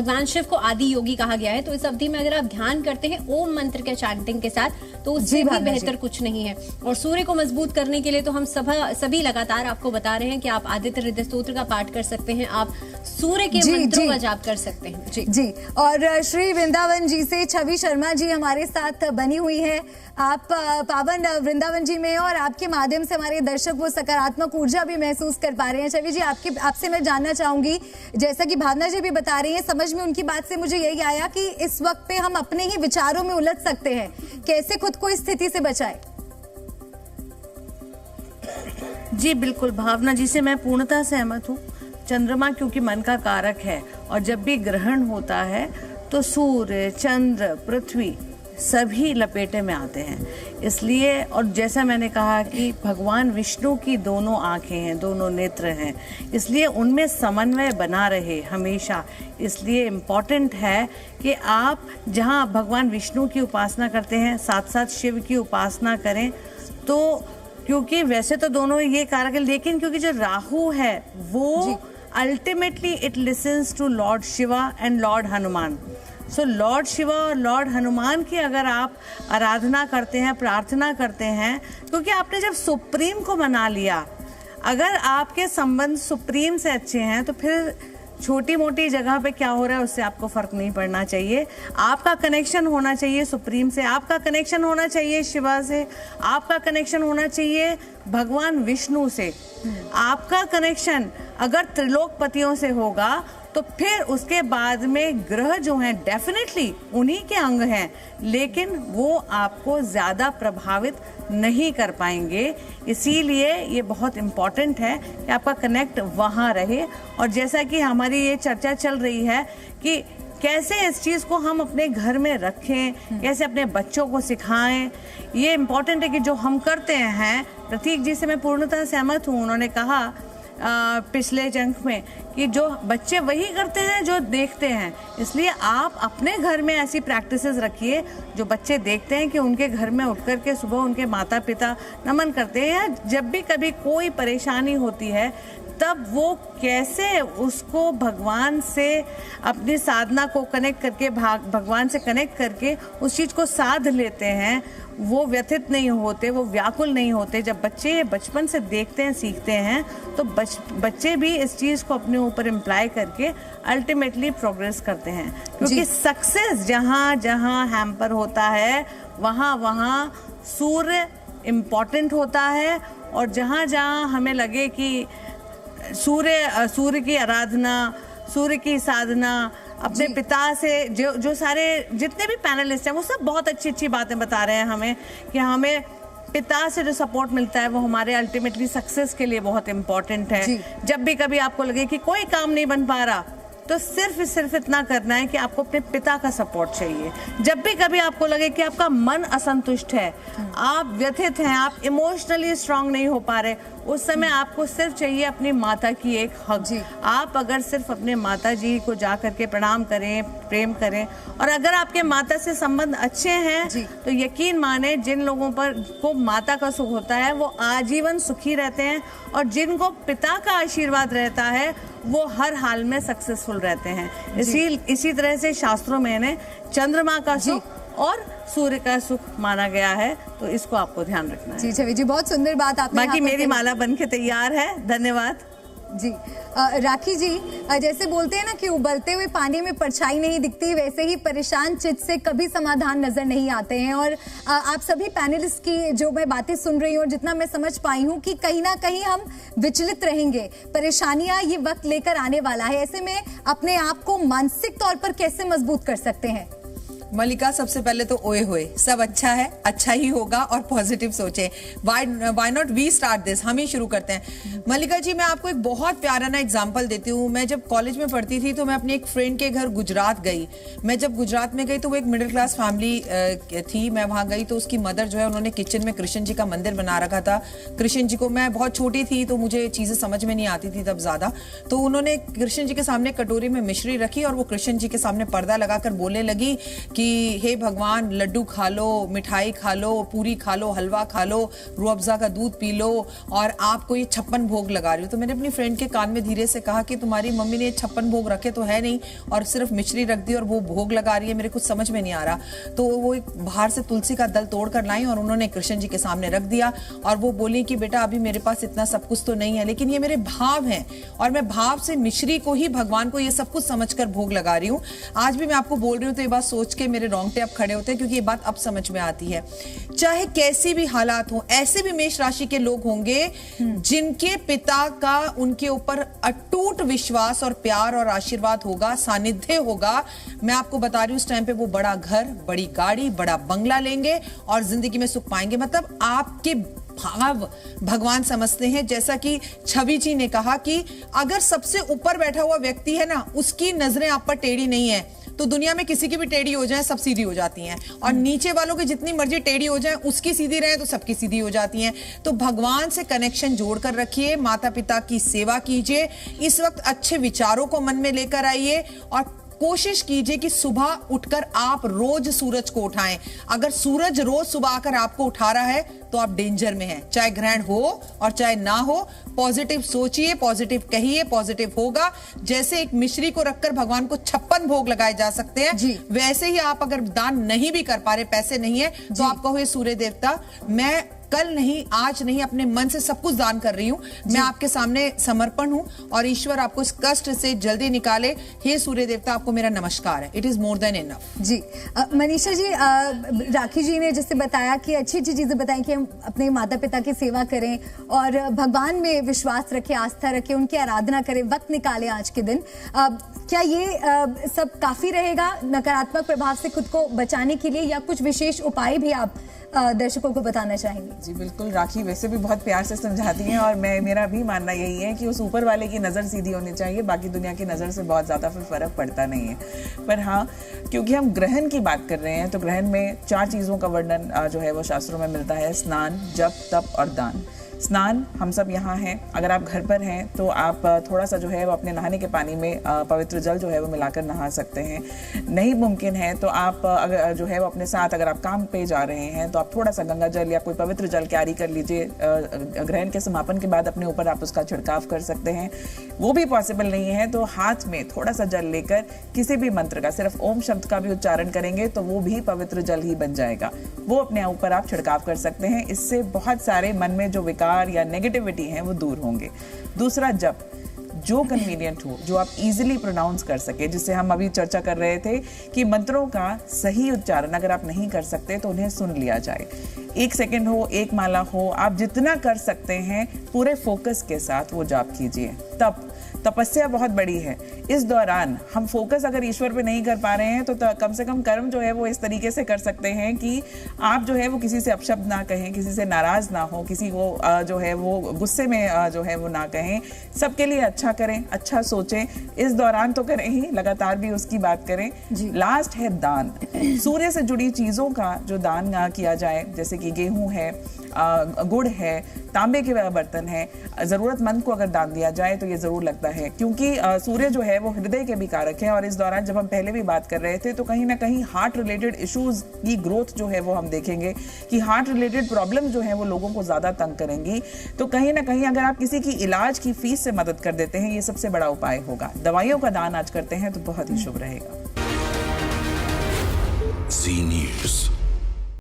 भगवान शिव को आदि योगी कहा गया है, तो इस अवधि में अगर आप ध्यान करते हैं ओम मंत्र के चैंटिंग के साथ, तो उससे भी बेहतर कुछ नहीं है। और सूर्य को मजबूत करने के लिए तो हम सभी लगातार आपको बता रहे हैं कि आप आदित्य हृदय स्तोत्र का पाठ कर सकते हैं, आप सूर्य के मंत्रों का जाप कर सकते हैं। जी। और श्री वृंदावन जी से छवि शर्मा जी हमारे साथ बनी हुई है। आप पावन वृंदावन जी में और आपके माध्यम से हमारे दर्शक वो सकारात्मक ऊर्जा भी महसूस कर पा रहे हैं। छवि जी, आपसे मैं जानना चाहूंगी, जैसा कि भावना जी भी बता रही हैं, समझ में उनकी बात से मुझे यही आया कि इस वक्त पे हम अपने ही विचारों में उलझ सकते हैं, कैसे खुद को इस स्थिति से बचाएं? जी बिल्कुल, भावना जी से मैं पूर्णतः सहमत हूँ। चंद्रमा क्योंकि मन का कारक है, और जब भी ग्रहण होता है तो सूर्य, चंद्र, पृथ्वी सभी लपेटे में आते हैं। इसलिए, और जैसा मैंने कहा कि भगवान विष्णु की दोनों आंखें हैं, दोनों नेत्र हैं, इसलिए उनमें समन्वय बना रहे हमेशा। इसलिए इम्पॉर्टेंट है कि आप जहां भगवान विष्णु की उपासना करते हैं, साथ साथ शिव की उपासना करें। तो क्योंकि वैसे तो दोनों ये कारक है, लेकिन क्योंकि जो राहु है वो ultimately it listens to lord Shiva and lord Hanuman. So lord Shiva और लॉर्ड हनुमान की अगर आप आराधना करते हैं, प्रार्थना करते हैं, क्योंकि आपने जब सुप्रीम को मना लिया, अगर आपके संबंध सुप्रीम से अच्छे हैं तो फिर छोटी मोटी जगह पे क्या हो रहा है उससे आपको फर्क नहीं पड़ना चाहिए। आपका कनेक्शन होना चाहिए सुप्रीम से, आपका कनेक्शन होना चाहिए शिवा से, आपका कनेक्शन होना चाहिए भगवान विष्णु से। आपका कनेक्शन अगर त्रिलोकपतियों से होगा तो फिर उसके बाद में ग्रह जो हैं डेफिनेटली उन्हीं के अंग हैं, लेकिन वो आपको ज़्यादा प्रभावित नहीं कर पाएंगे। इसीलिए ये बहुत इम्पॉर्टेंट है कि आपका कनेक्ट वहाँ रहे। और जैसा कि हमारी ये चर्चा चल रही है कि कैसे इस चीज़ को हम अपने घर में रखें, कैसे अपने बच्चों को सिखाएं, ये इम्पॉर्टेंट है कि जो हम करते हैं। प्रतीक जी से मैं पूर्णतः सहमत हूँ। उन्होंने कहा पिछले जंक में कि जो बच्चे वही करते हैं जो देखते हैं, इसलिए आप अपने घर में ऐसी प्रैक्टिसेस रखिए जो बच्चे देखते हैं कि उनके घर में उठ कर के सुबह उनके माता पिता नमन करते हैं, या जब भी कभी कोई परेशानी होती है तब वो कैसे उसको भगवान से अपनी साधना को कनेक्ट करके भगवान से कनेक्ट करके उस चीज़ को साध लेते हैं। वो व्यथित नहीं होते, वो व्याकुल नहीं होते। जब बच्चे बचपन से देखते हैं, सीखते हैं, तो बच्चे भी इस चीज़ को अपने ऊपर इम्प्लाई करके अल्टीमेटली प्रोग्रेस करते हैं। क्योंकि सक्सेस जहाँ जहाँ हैम्पर होता है वहाँ वहाँ सूर्य इम्पॉर्टेंट होता है, और जहाँ जहाँ हमें लगे कि सूर्य की आराधना, सूर्य की साधना, अपने पिता से जो सारे जितने भी पैनलिस्ट हैं वो सब बहुत अच्छी अच्छी बातें बता रहे हैं हमें कि हमें पिता से जो सपोर्ट मिलता है वो हमारे अल्टीमेटली सक्सेस के लिए बहुत इम्पोर्टेंट है। जब भी कभी आपको लगे कि कोई काम नहीं बन पा रहा, तो सिर्फ इतना करना है कि आपको अपने पिता का सपोर्ट चाहिए। जब भी कभी आपको लगे कि आपका मन असंतुष्ट है, आप व्यथित हैं, आप इमोशनली स्ट्रांग नहीं हो पा रहे, उस समय आपको सिर्फ चाहिए अपनी माता की एक हक। आप अगर सिर्फ अपने माता जी को जा करके प्रणाम करें, प्रेम करें, और अगर आपके माता से संबंध अच्छे हैं तो यकीन माने जिन लोगों पर को माता का सुख होता है वो आजीवन सुखी रहते हैं, और जिनको पिता का आशीर्वाद रहता है वो हर हाल में सक्सेसफुल रहते हैं। इसी तरह से शास्त्रों में इन्हें चंद्रमा का सुख और सूर्य का सुख माना गया है, तो इसको आपको ध्यान रखना है। जी छवि जी, बहुत सुंदर बात आपने। बाकी मेरी माला बन के तैयार है। धन्यवाद जी। राखी जी, जैसे बोलते हैं ना कि उबलते हुए पानी में परछाई नहीं दिखती, वैसे ही परेशान चित्त से कभी समाधान नजर नहीं आते हैं। और आप सभी पैनलिस्ट की जो मैं बातें सुन रही हूँ और जितना मैं समझ पाई हूँ कि कहीं ना कहीं हम विचलित रहेंगे, परेशानियां ये वक्त लेकर आने वाला है। ऐसे में अपने आप को मानसिक तौर पर कैसे मजबूत कर सकते हैं? मल्लिका, सबसे पहले तो ओए होए, सब अच्छा है, अच्छा ही होगा, और पॉजिटिव सोचें। Why not we start this, हम ही शुरू करते हैं। मल्लिका जी, मैं आपको एक बहुत प्यारा ना एग्जांपल देती हूँ। मैं जब कॉलेज में पढ़ती थी तो मैं अपनी एक फ्रेंड के घर गुजरात गई। मैं जब गुजरात में गई तो वो एक मिडिल क्लास फैमिली थी। मैं वहाँ गई तो उसकी मदर जो है उन्होंने किचन में कृष्ण जी का मंदिर बना रखा था। कृष्ण जी को, मैं बहुत छोटी थी तो मुझे चीज़ें समझ में नहीं आती थी तब ज़्यादा, तो उन्होंने कृष्ण जी के सामने कटोरी में मिश्री रखी और वो कृष्ण जी के सामने पर्दा लगाकर बोलने लगी कि कि हे भगवान लड्डू खा लो, मिठाई खा लो, पूरी खा लो, हलवा खा लो, रूह अफ़ज़ा का दूध पी लो और आपको ये 56 भोग लगा रही हो। तो मैंने अपनी फ्रेंड के कान में धीरे से कहा कि तुम्हारी मम्मी ने 56 भोग रखे तो है नहीं और सिर्फ मिश्री रख दी और वो भोग लगा रही है, मेरे कुछ समझ में नहीं आ रहा। तो वो एक बाहर से तुलसी का दल तोड़ कर लाई और उन्होंने कृष्ण जी के सामने रख दिया और वो बोली कि बेटा अभी मेरे पास इतना सब कुछ तो नहीं है, लेकिन ये मेरे भाव हैं और मैं भाव से मिश्री को ही भगवान को ये सब कुछ समझकर भोग लगा रही हूँ। आज भी मैं आपको बोल रही हूँ तो ये बात सोच के मेरे रोंगटे अब खड़े होते हैं, क्योंकि ये बात अब समझ में आती है। चाहे कैसी भी हालात हो, ऐसे भी मेष राशि के लोग होंगे जिनके पिता का उनके ऊपर अटूट विश्वास और प्यार और आशीर्वाद होगा, सानिध्य होगा। मैं आपको बता रही हूँ, उस टाइम पे वो बड़ा घर, बड़ी गाड़ी, बड़ा बंगला लेंगे और जिंदगी में सुख पाएंगे। मतलब आपके भाव भगवान समझते हैं। जैसा कि छवि जी ने कहा कि अगर सबसे ऊपर बैठा हुआ व्यक्ति है ना, उसकी नजरें आप पर टेढ़ी नहीं है तो दुनिया में किसी की भी टेढ़ी हो जाए सब सीधी हो जाती हैं, और नीचे वालों की जितनी मर्जी टेढ़ी हो जाए उसकी सीधी रहे तो सबकी सीधी हो जाती हैं। तो भगवान से कनेक्शन जोड़कर रखिए, माता पिता की सेवा कीजिए, इस वक्त अच्छे विचारों को मन में लेकर आइए और कोशिश कीजिए कि सुबह उठकर आप रोज सूरज को उठाएं। अगर सूरज रोज सुबह आकर आपको उठा रहा है तो आप डेंजर में हैं, चाहे ग्रहण हो और चाहे ना हो। पॉजिटिव सोचिए, पॉजिटिव कहिए, पॉजिटिव होगा। जैसे एक मिश्री को रखकर भगवान को 56 भोग लगाए जा सकते हैं, वैसे ही आप अगर दान नहीं भी कर पा रहे, पैसे नहीं है, तो आप कहो सूर्य देवता मैं कल नहीं, आज नहीं, अपने मन से सब कुछ दान कर रही हूँ, मैं आपके सामने समर्पण हूँ और ईश्वर आपको इस कष्ट से जल्दी निकाले। हे सूर्य देवता, आपको मेरा नमस्कार है। It is more than enough. जी मनीषा जी, राखी जी ने जैसे बताया कि अच्छी अच्छी चीजें बताई कि हम अपने माता पिता की सेवा करें और भगवान में विश्वास रखें, आस्था रखें, उनकी आराधना करें, वक्त निकालें आज के दिन। क्या ये सब काफी रहेगा नकारात्मक प्रभाव से खुद को बचाने के लिए, या कुछ विशेष उपाय भी आप दर्शकों को बताना चाहेंगे? जी बिल्कुल, राखी वैसे भी बहुत प्यार से समझाती हैं और मेरा भी मानना यही है कि उस ऊपर वाले की नज़र सीधी होनी चाहिए, बाकी दुनिया की नज़र से बहुत ज़्यादा फिर फर्क पड़ता नहीं है। पर हाँ, क्योंकि हम ग्रहण की बात कर रहे हैं तो ग्रहण में 4 चीज़ों का वर्णन जो है वो शास्त्रों में मिलता है: स्नान, जप, तप और दान। स्नान हम सब यहाँ हैं, अगर आप घर पर हैं तो आप थोड़ा सा जो है वो अपने नहाने के पानी में पवित्र जल जो है वो मिलाकर नहा सकते हैं। नहीं मुमकिन है तो आप अगर जो है वो अपने साथ, अगर आप काम पे जा रहे हैं तो आप थोड़ा सा गंगा जल या कोई पवित्र जल कैरी कर लीजिए। ग्रहण के समापन के बाद अपने ऊपर आप उसका छिड़काव कर सकते हैं। वो भी पॉसिबल नहीं है तो हाथ में थोड़ा सा जल लेकर किसी भी मंत्र का, सिर्फ ओम शब्द का भी उच्चारण करेंगे तो वो भी पवित्र जल ही बन जाएगा। वो अपने ऊपर आप छिड़काव कर सकते हैं। इससे बहुत सारे मन में जो विकार या नेगेटिविटी है वो दूर होंगे। दूसरा, जप, जो कन्वीनियंट हो, जो आप इजीली प्रोनाउंस कर सके, जिससे हम अभी चर्चा कर रहे थे कि मंत्रों का सही उच्चारण अगर आप नहीं कर सकते तो उन्हें सुन लिया जाए। 1 सेकंड हो, 1 माला हो, आप जितना कर सकते हैं पूरे फोकस के साथ वो जाप कीजिए। तपस्या बहुत बड़ी है। इस दौरान हम फोकस अगर ईश्वर पे नहीं कर पा रहे हैं तो कम से कम कर्म जो है वो इस तरीके से कर सकते हैं कि आप जो है वो किसी से अपशब्द ना कहें, किसी से नाराज ना हो, किसी को जो है वो गुस्से में जो है वो ना कहें, सबके लिए अच्छा करें, अच्छा सोचें। इस दौरान तो करें ही, लगातार भी उसकी बात करें। लास्ट है दान। सूर्य से जुड़ी चीजों का जो दान किया जाए, जैसे कि गेहूं है, गुड़ है, तांबे के बर्तन है, जरूरतमंद को अगर दान दिया जाए तो ये जरूर लगता है, क्योंकि सूर्य जो है वो हृदय के भी कारक है। और इस दौरान जब हम पहले भी बात कर रहे थे तो कहीं ना कहीं हार्ट रिलेटेड इश्यूज की ग्रोथ जो है वो हम देखेंगे कि हार्ट रिलेटेड प्रॉब्लम जो है वो लोगों को ज्यादा तंग करेंगी। तो कहीं ना कहीं अगर आप किसी की इलाज की फीस से मदद कर देते हैं, ये सबसे बड़ा उपाय होगा। दवाइयों का दान आज करते हैं तो बहुत ही शुभ रहेगा। Zee News.